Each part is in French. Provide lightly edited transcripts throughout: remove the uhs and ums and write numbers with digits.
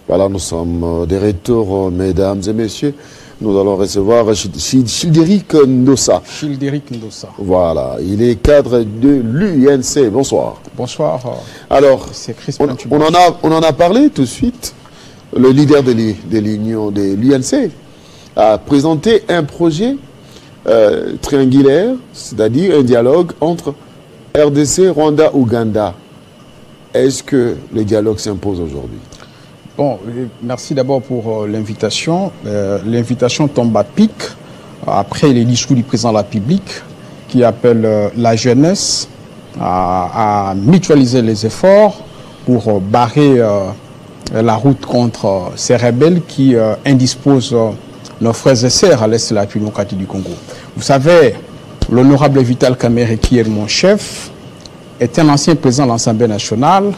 Voilà, nous sommes de retour, mesdames et messieurs. Nous allons recevoir Childéric Ndossa. Childéric Ndossa. Voilà, il est cadre de l'UNC. Bonsoir. Bonsoir. Alors, on en a parlé tout de suite. Le leader de l'Union de l'UNC a présenté un projet triangulaire, c'est-à-dire un dialogue entre RDC, Rwanda, Ouganda. Est-ce que le dialogue s'impose aujourd'hui? Bon, merci d'abord pour l'invitation. L'invitation tombe à pic après les discours du président de la République qui appelle la jeunesse à mutualiser les efforts pour barrer la route contre ces rebelles qui indisposent nos frères et sœurs à l'est de la République démocratique du Congo. Vous savez, l'honorable Vital Kamerhe, qui est mon chef, est un ancien président de l'Assemblée nationale,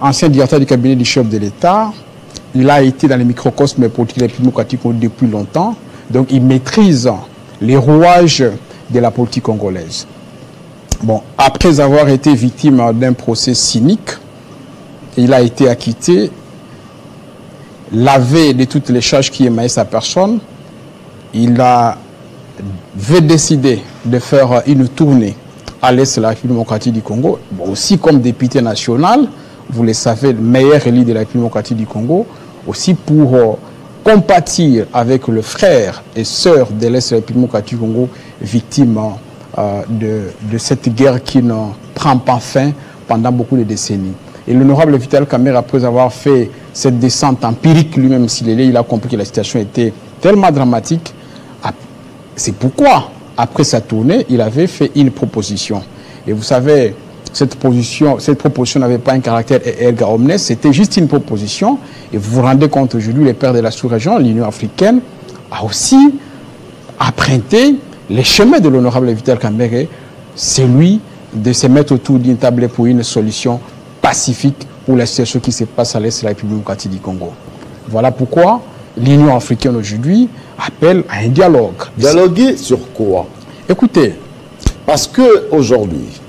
ancien directeur du cabinet du chef de l'État. Il a été dans les microcosmes politiques de la République démocratique depuis longtemps. Donc il maîtrise les rouages de la politique congolaise. Bon, après avoir été victime d'un procès cynique, il a été acquitté, lavé de toutes les charges qui émaillaient sa personne. Il avait décidé de faire une tournée à l'est de la République démocratique du Congo, bon, aussi comme député national, vous le savez, le meilleur élu de la République démocratique du Congo, aussi pour compatir avec le frère et sœur de l'est de la République démocratique du Congo, victimes de cette guerre qui ne prend pas fin pendant beaucoup de décennies. Et l'honorable Vital Kamerhe, après avoir fait cette descente empirique lui-même, il a compris que la situation était tellement dramatique. C'est pourquoi, après sa tournée, il avait fait une proposition. Et vous savez, cette proposition n'avait pas un caractère erga omnes, c'était juste une proposition. Et vous vous rendez compte aujourd'hui, les pères de la sous-région, l'Union africaine, a aussi emprunté les chemins de l'honorable Vital Kamerhe, celui de se mettre autour d'une table pour une solution pacifique pour la situation qui se passe à l'est de la République démocratique du Congo. Voilà pourquoi l'Union africaine aujourd'hui appelle à un dialogue. Dialoguer sur quoi? Écoutez. Parce qu'aujourd'hui,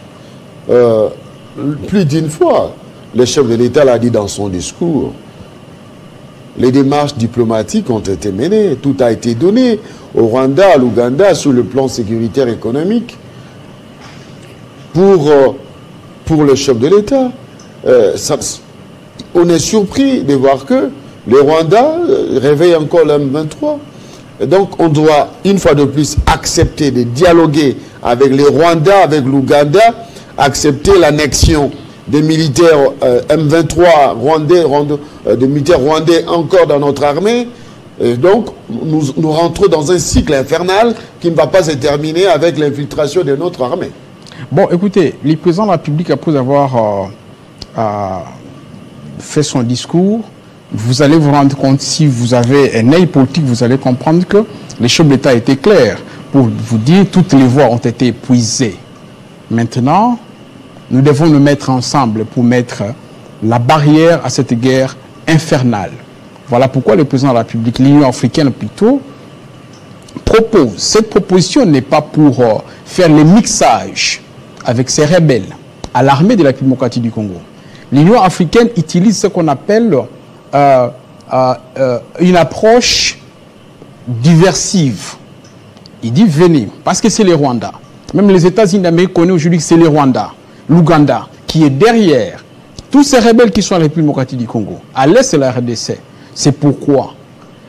plus d'une fois, le chef de l'État l'a dit dans son discours, les démarches diplomatiques ont été menées, tout a été donné au Rwanda, à l'Ouganda, sur le plan sécuritaire et économique. Pour le chef de l'État, on est surpris de voir que le Rwanda réveille encore l'M23. Donc on doit, une fois de plus, accepter de dialoguer avec les Rwandais, avec l'Ouganda, accepter l'annexion des militaires M23 rwandais, des militaires rwandais encore dans notre armée. Et donc nous rentrons dans un cycle infernal qui ne va pas se terminer avec l'infiltration de notre armée. Bon, écoutez, le président de la République, après avoir fait son discours, vous allez vous rendre compte, si vous avez un œil politique, vous allez comprendre que les chefs d'État étaient clairs pour vous dire que toutes les voies ont été épuisées. Maintenant, nous devons nous mettre ensemble pour mettre la barrière à cette guerre infernale. Voilà pourquoi le président de la République, l'Union africaine plutôt, propose. Cette proposition n'est pas pour faire le mixage avec ces rebelles à l'armée de la République démocratique du Congo. L'Union africaine utilise ce qu'on appelle une approche diversive. Il dit venez, parce que c'est les Rwandais. Même les États-Unis d'Amérique connaissent aujourd'hui que c'est les Rwandais, l'Ouganda, qui est derrière tous ces rebelles qui sont à la République démocratique du Congo, à l'est de la RDC. C'est pourquoi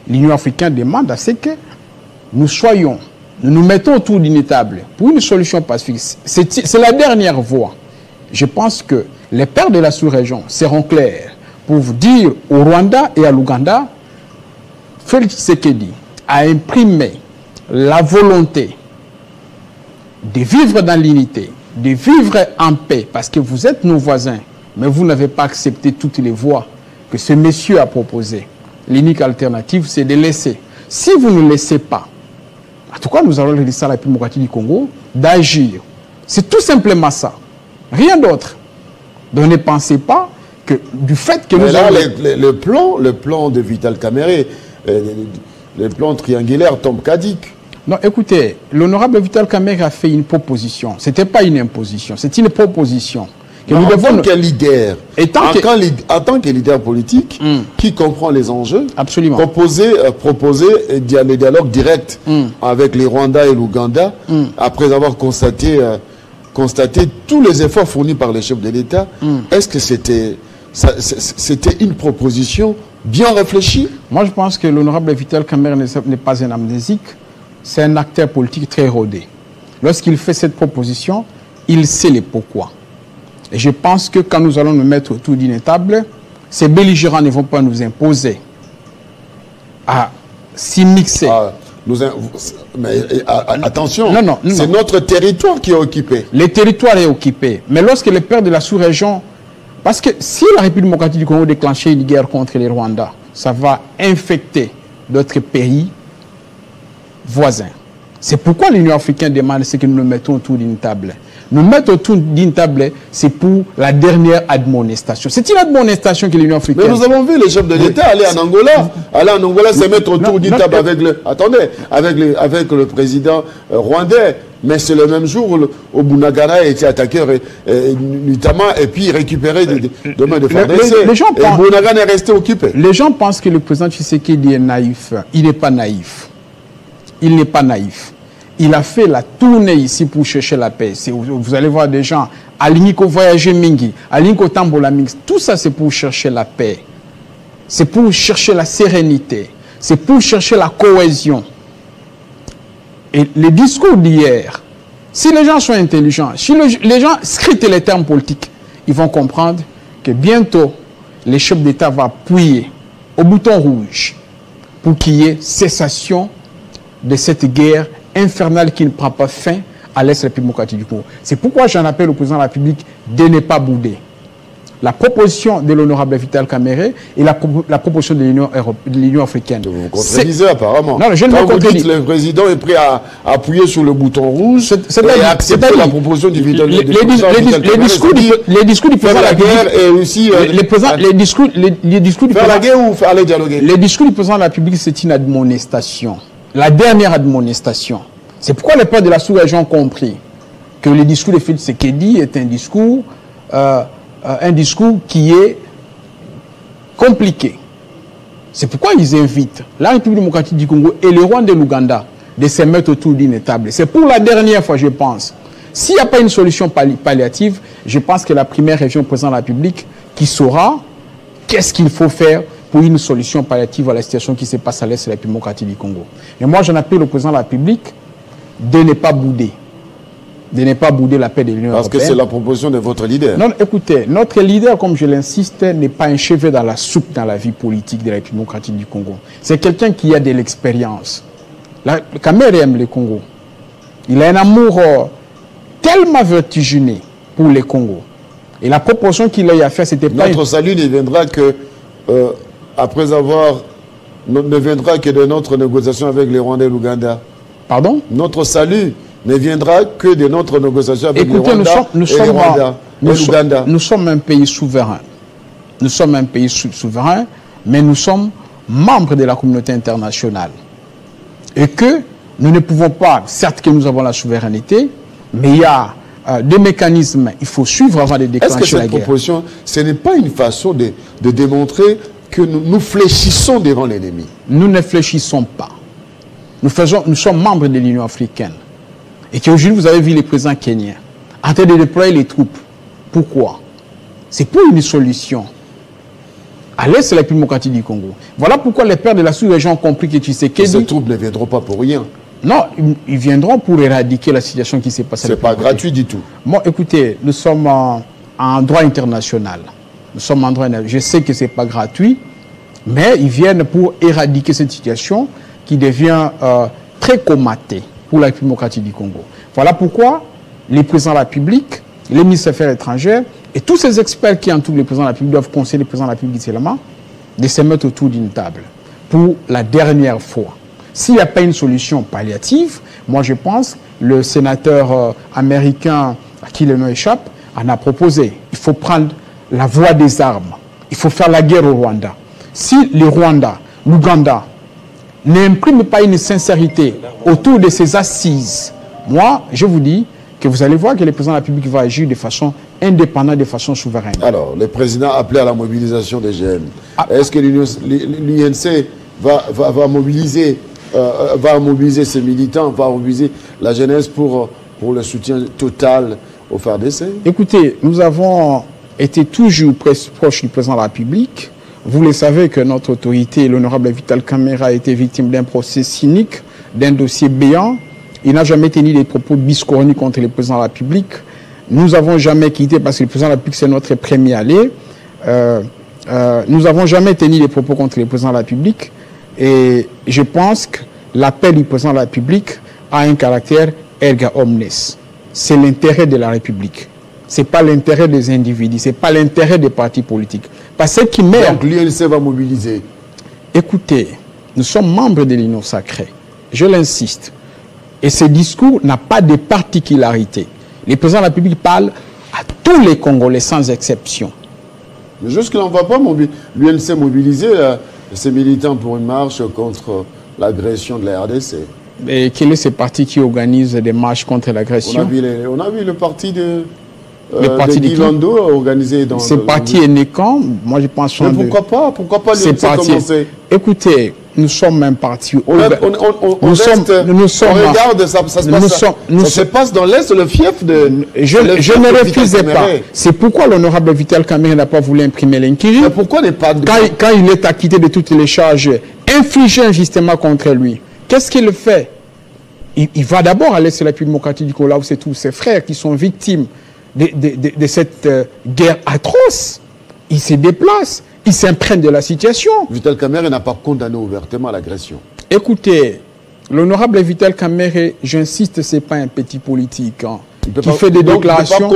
l'Union africaine demande à ce que nous nous mettons autour d'une table pour une solution pacifique. C'est la dernière voie. Je pense que les pères de la sous-région seront clairs pour vous dire au Rwanda et à l'Ouganda, Félix Tshisekedi a imprimé la volonté de vivre dans l'unité, de vivre en paix, parce que vous êtes nos voisins, mais vous n'avez pas accepté toutes les voies que ce monsieur a proposées. L'unique alternative, c'est de laisser. Si vous ne laissez pas, en tout cas, nous allons laisser à la République démocratique du Congo d'agir. C'est tout simplement ça. Rien d'autre. Donc ne pensez pas que du fait que nous avons... le plan de Vital Kamerhe, le plan triangulaire tombe caduc. Non, écoutez, l'honorable Vital Kamerhe a fait une proposition. Ce n'était pas une imposition, c'est une proposition Que nous devons, en tant que leader, en tant que leader politique, qui comprend les enjeux, absolument, proposer les dialogues directs avec les Rwandais et l'Ouganda, après avoir constaté tous les efforts fournis par les chefs de l'État. Est-ce que c'était une proposition bien réfléchie? Moi, je pense que l'honorable Vital Kamerhe n'est pas un amnésique, c'est un acteur politique très rodé. Lorsqu'il fait cette proposition, il sait les pourquoi. Et je pense que quand nous allons nous mettre autour d'une table, ces belligérants ne vont pas nous imposer à s'y-mixer. Mais attention, non. C'est notre territoire qui est occupé. Le territoire est occupé. Mais lorsque les pères de la sous-région... Parce que si la République démocratique du Congo déclenchait une guerre contre les Rwandais, ça va infecter d'autres pays voisins. C'est pourquoi l'Union africaine demande que nous nous mettons autour d'une table. Nous mettre autour d'une table, c'est pour la dernière admonestation. C'est une admonestation que l'Union africaine... Mais nous avons vu les chefs de l'État aller en Angola. Se mettre autour d'une table avec le président rwandais. Mais c'est le même jour où Bunagana a été attaqué notamment et puis récupéré de main de FARDC. Et Bunagana est resté occupé. Les gens pensent que le président Tshisekedi est naïf. Il n'est pas naïf. Il n'est pas naïf. Il a fait la tournée ici pour chercher la paix. Vous allez voir des gens, Aliniko voyager Mingi, Aliniko Tambola Mingi. Tout ça, c'est pour chercher la paix. C'est pour chercher la sérénité. C'est pour chercher la cohésion. Et les discours d'hier, si les gens sont intelligents, si les gens scrutent les termes politiques, ils vont comprendre que bientôt, les chefs d'État vont appuyer au bouton rouge pour qu'il y ait cessation de cette guerre infernale qui ne prend pas fin à l'Est de la République démocratique du Congo. C'est pourquoi j'en appelle au président de la République de ne pas bouder. La proposition de l'honorable Vital Kamerhe et la proposition de l'Union africaine. Vous contredisez apparemment. Non, je ne me contredis. Le président est prêt à appuyer sur le bouton rouge et à accepter la proposition du Vital Kamerhe. Les discours du président de la République et aussi... les discours du faire la guerre ou aller dialoguer? Les discours du président de la République, c'est une admonestation. La dernière admonestation. C'est pourquoi les pères de la sous-région ont compris que le discours de Félix Tshisekedi est un discours qui est compliqué. C'est pourquoi ils invitent la République démocratique du Congo et le Rwanda et l'Ouganda de se mettre autour d'une table. C'est pour la dernière fois, je pense. S'il n'y a pas une solution palliative, je pense que la première région président de la République qui saura qu'est-ce qu'il faut faire pour une solution palliative à la situation qui se passe à l'Est de la République démocratique du Congo. Et moi, j'en appelle au président de la République de ne pas bouder. De ne pas bouder la paix de l'Union européenne. Parce que c'est la proposition de votre leader. Non, écoutez, notre leader, comme je l'insiste, n'est pas un cheveu dans la soupe dans la vie politique de la République démocratique du Congo. C'est quelqu'un qui a de l'expérience. Kamerhe aime le Congo. Il a un amour tellement vertigineux pour le Congo. Et la proposition qu'il a fait, c'était pas... Notre salut ne viendra que, après avoir... ne viendra que de notre négociation avec les Rwandais et l'Ouganda. Pardon? Notre salut ne viendra que de notre négociation avec les Rwandais et l'Ouganda. Nous sommes un pays souverain. Nous sommes un pays souverain, mais nous sommes membres de la communauté internationale. Et que nous ne pouvons pas, certes que nous avons la souveraineté, mais il y a des mécanismes, il faut suivre avant de déclencher la guerre. Est-ce que cette proposition, ce n'est pas une façon de démontrer que nous fléchissons devant l'ennemi? Nous ne fléchissons pas. Nous sommes membres de l'Union africaine. Et qu'aujourd'hui, vous avez vu les présidents kenyans en train de déployer les troupes. Pourquoi? C'est pour une solution. À l'Est de la République démocratique du Congo. Voilà pourquoi les pères de la sous-région ont compris que Tshisekedi... Ces troupes ne viendront pas pour rien. Non, ils viendront pour éradiquer la situation qui s'est passée. Ce n'est pas gratuit du tout. Bon, écoutez, nous sommes en droit international. Nous sommes en droit international. Je sais que ce n'est pas gratuit, mais ils viennent pour éradiquer cette situation qui devient très comatée pour la République démocratique du Congo. Voilà pourquoi les présidents de la République, les ministres des Affaires étrangères et tous ces experts qui entourent le président de la République doivent conseiller le président de la République de se mettre autour d'une table pour la dernière fois. S'il n'y a pas une solution palliative, moi je pense, le sénateur américain à qui le nom échappe en a proposé. Il faut prendre la voie des armes. Il faut faire la guerre au Rwanda. Si le Rwanda, l'Ouganda, n'imprime pas une sincérité autour de ces assises, moi, je vous dis que vous allez voir que le président de la République va agir de façon indépendants de façon souveraine. Alors, le président a appelé à la mobilisation des jeunes. Est-ce que l'UNC va mobiliser ses militants, va mobiliser la jeunesse pour le soutien total au FARDC? Écoutez, nous avons été toujours proches du président de la République. Vous le savez que notre autorité, l'honorable Vital Kamerhe, a été victime d'un procès cynique, d'un dossier béant. Il n'a jamais tenu des propos biscornus contre le président de la République. Nous n'avons jamais quitté, parce que le président de la République, c'est notre premier allié. Nous n'avons jamais tenu des propos contre le président de la République. Et je pense que l'appel du président de la République a un caractère erga omnes. C'est l'intérêt de la République. Ce n'est pas l'intérêt des individus, ce n'est pas l'intérêt des partis politiques. Parce que qui mène... Donc l'UNC va mobiliser. Écoutez, nous sommes membres de l'Union sacrée. Je l'insiste. Et ce discours n'a pas de particularité. Le président de la République parle à tous les Congolais sans exception. Mais jusque-là, on ne va pas l'UNC mobiliser ses militants pour une marche contre l'agression de la RDC. Et quel est ce parti qui organise des marches contre l'agression? On a vu le parti de Guy Lando organisé dans... Ce parti est né quand? Moi, je pense... Mais pourquoi pas l'UNC commencer? Écoutez, nous sommes un parti... On regarde, ça se passe dans l'Est, le fief de... Je ne refusais pas. C'est pourquoi l'honorable Vital Kamerhe n'a pas voulu imprimer l'inquiry. Mais pourquoi n'est pas... Quand il est acquitté de toutes les charges infligées injustement contre lui, qu'est-ce qu'il fait? Il va d'abord à l'Est de la République démocratique du Congo, là où c'est tous ses frères qui sont victimes de cette guerre atroce. Il se déplace, il s'imprègne de la situation. Vital Kamerhe n'a pas condamné ouvertement l'agression. Écoutez, l'honorable Vital Kamerhe, j'insiste, ce n'est pas un petit politique qui fait des déclarations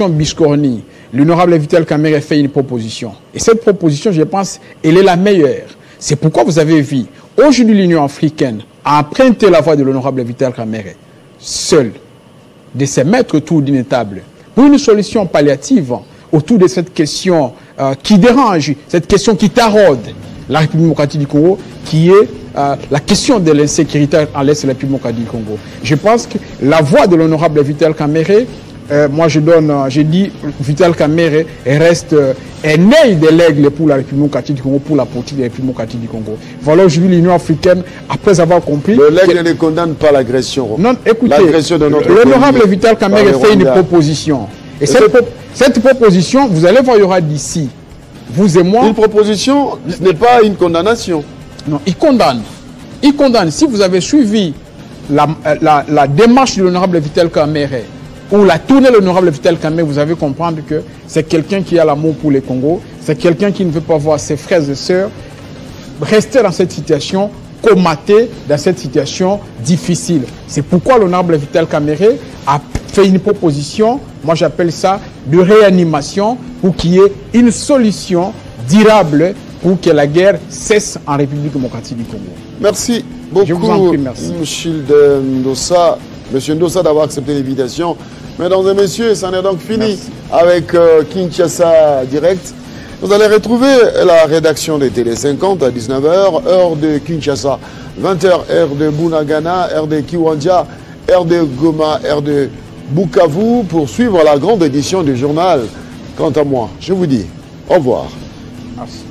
biscornues. L'honorable Vital Kamerhe fait une proposition. Et cette proposition, je pense, elle est la meilleure. C'est pourquoi vous avez vu, aujourd'hui l'Union africaine a emprunté la voie de l'honorable Vital Kamerhe, seul, de se mettre autour d'une table pour une solution palliative autour de cette question qui dérange, cette question qui taraude la République démocratique du Congo, qui est la question de l'insécurité à l'Est de la République démocratique du Congo. Je pense que la voix de l'honorable Vital Kamerhe, moi je dis Vital Kamerhe reste un œil de l'aigle pour la République démocratique du Congo, pour la politique de la République démocratique du Congo. Voilà aujourd'hui l'Union africaine, après avoir compris... L'aigle ne condamne pas l'agression. Non, écoutez, l'honorable Vital Kamerhe fait une proposition. Et cette proposition, vous allez voir, il y aura d'ici, vous et moi... Une proposition, ce n'est pas une condamnation. Non, il condamne. Il condamne. Si vous avez suivi la démarche de l'honorable Vital Kamerhe, ou la tournée de l'honorable Vital Kamerhe, vous avez comprendre que c'est quelqu'un qui a l'amour pour les Congo, c'est quelqu'un qui ne veut pas voir ses frères et sœurs rester dans cette situation, comater dans cette situation difficile. C'est pourquoi l'honorable Vital Kamerhe a fait une proposition, moi j'appelle ça de réanimation, pour qu'il y ait une solution durable pour que la guerre cesse en République démocratique du Congo. Merci beaucoup, je vous en prie, merci. Monsieur Ndossa, d'avoir accepté l'invitation. Mesdames et messieurs, c'en est donc fini avec Kinshasa Direct. Vous allez retrouver la rédaction de Télé 50 à 19h, heure de Kinshasa, 20h, heure de Bunagana, heure de Kiwanja, heure de Goma, heure de Bukavu, pour suivre la grande édition du journal. Quant à moi, je vous dis au revoir. Merci.